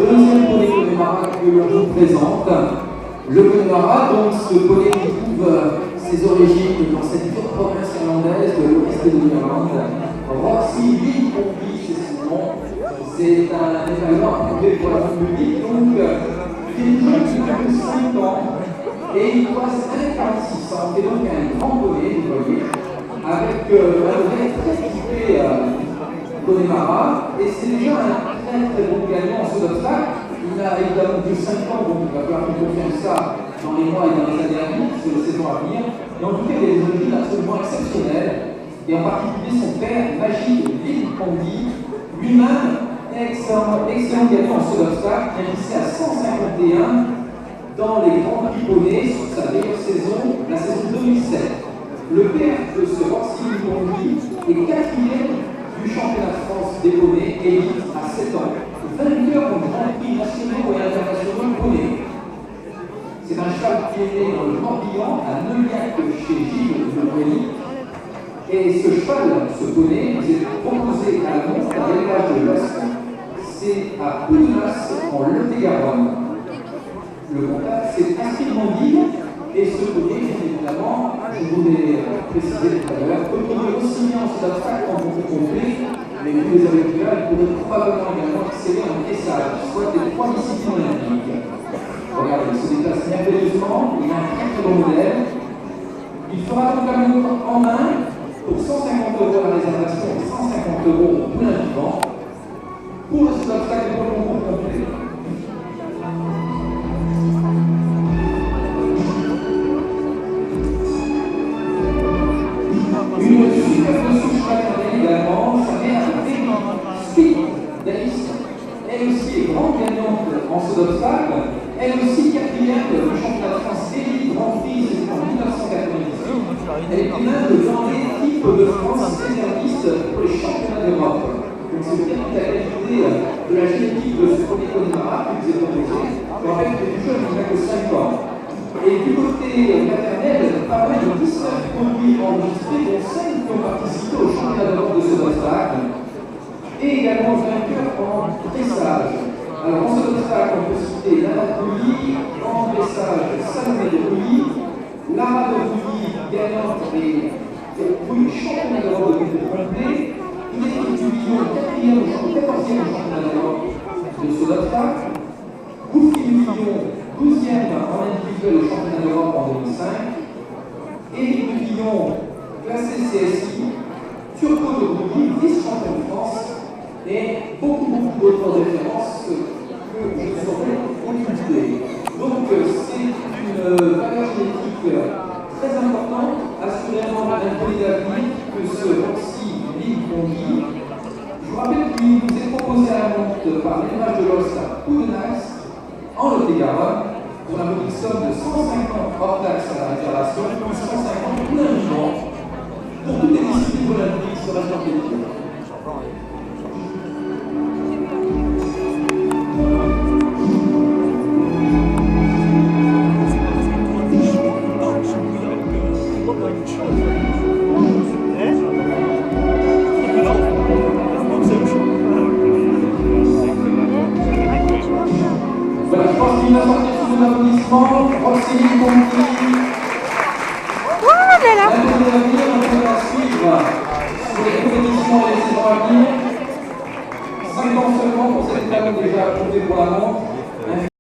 deuxième poney Connemara que l'on vous présente. Le Connemara, donc ce poney qui trouve ses origines dans cette petite province irlandaise de l'ouest de l'Irlande. Roxy Lee c'est son nom. C'est un événement approuvé pour la publique, donc il est jeune qui a plus de 5 ans et il passe 1,46 ans, qui est donc un grand poney, vous voyez, avec un oreille très équipé Connemara, et c'est déjà un très bon gagnant en saut d'obstacle. Il a évidemment plus de 5 ans, donc il va falloir qu'il confirme ça dans les mois et dans les années à venir, sur les saisons à venir. Mais en tout cas, il a des origines absolument exceptionnelles, et en particulier son père, Magic Lee lui-même, excellent gagnant en saut d'obstacle, investi à 151 dans les grands prix poney sur sa meilleure saison, la saison 2007. Le père de ce Roxy Lee est quatrième du championnat de France des poneys élite à 7 ans, vainqueur au Grand Prix nationaux et internationaux poney. C'est un cheval qui est né dans le Morbihan, à Neuillac, chez Gilles de Breuil. Et ce cheval, ce poney, vous est proposé à la montre à l'élevage de l'Ost. C'est à Poudenas, en Lot-et-Garonne. Le contact, c'est Astrid Mandille. Et ce poney, bien évidemment, je vous l'ai précisé tout à l'heure, peut courir aussi bien en saut d'obstacle qu'en concours complet, mais vous les avez vu là, il pourrait probablement également exceller en dressage, soit des 3 disciplines olympiques. Regardez, il se déplace merveilleusement, il a un très bon modèle. Il fera donc la montre en main pour 150 € la réservation et 150 € au plein vivant pour le saut d'obstacle et pour le concours complet. Une superbe souche maternelle également, sa mère Speed Davis, elle aussi est grande gagnante en saut d'obstacle, elle aussi quatrième du championnat de France élite Grand Prix en 1998. Elle est l'un de dans l'équipe de France réserviste pour les championnats d'Europe. Donc c'est bien toute la qualité de la génétique de ce premier Connemara que vous avez proposé. En fait, le plus jeune, il n'a que 5 ans. Et du côté maternel, pas mal de 19 produits enregistrés, dont 5 qui ont participé au championnat d'Europe de saut d'obstacle, et également vainqueur en dressage. Alors en saut d'obstacle, on peut citer Lara de Rouilly, en dressage, Salomé de Rouilly, Lara de Rouilly, gagnante et championnat d'Europe de concours complet, Inès Duvillon, 4e ou 14e championnat d'Europe de saut d'obstacle, Gouffi Duvillon, 12e en individuel au championnat d'Europe en 2005, Éric Duvillon, classé CSI, Turco de Rouilly, vice-champion de France, et beaucoup d'autres références que je saurais occulter. Donc c'est une valeur génétique très importante, assurément un poney d'avenir que ce Roxy Lee. Je vous rappelle qu'il vous est proposé à la montre par l'élevage de l'os à Poudenas, en Lot-et-Garonne, pour la modique somme de 150 hors taxe à la réservation, plus 150 plein vivant, pour toutes les disciplines olympiques sur la championne. Voilà, je pense qu'il va sortir sous un applaudissement. Roxy Lee, on va suivre sur les compétitions et les saisons à venir. 5 ans seulement pour cette étape déjà approuvée pour la montre.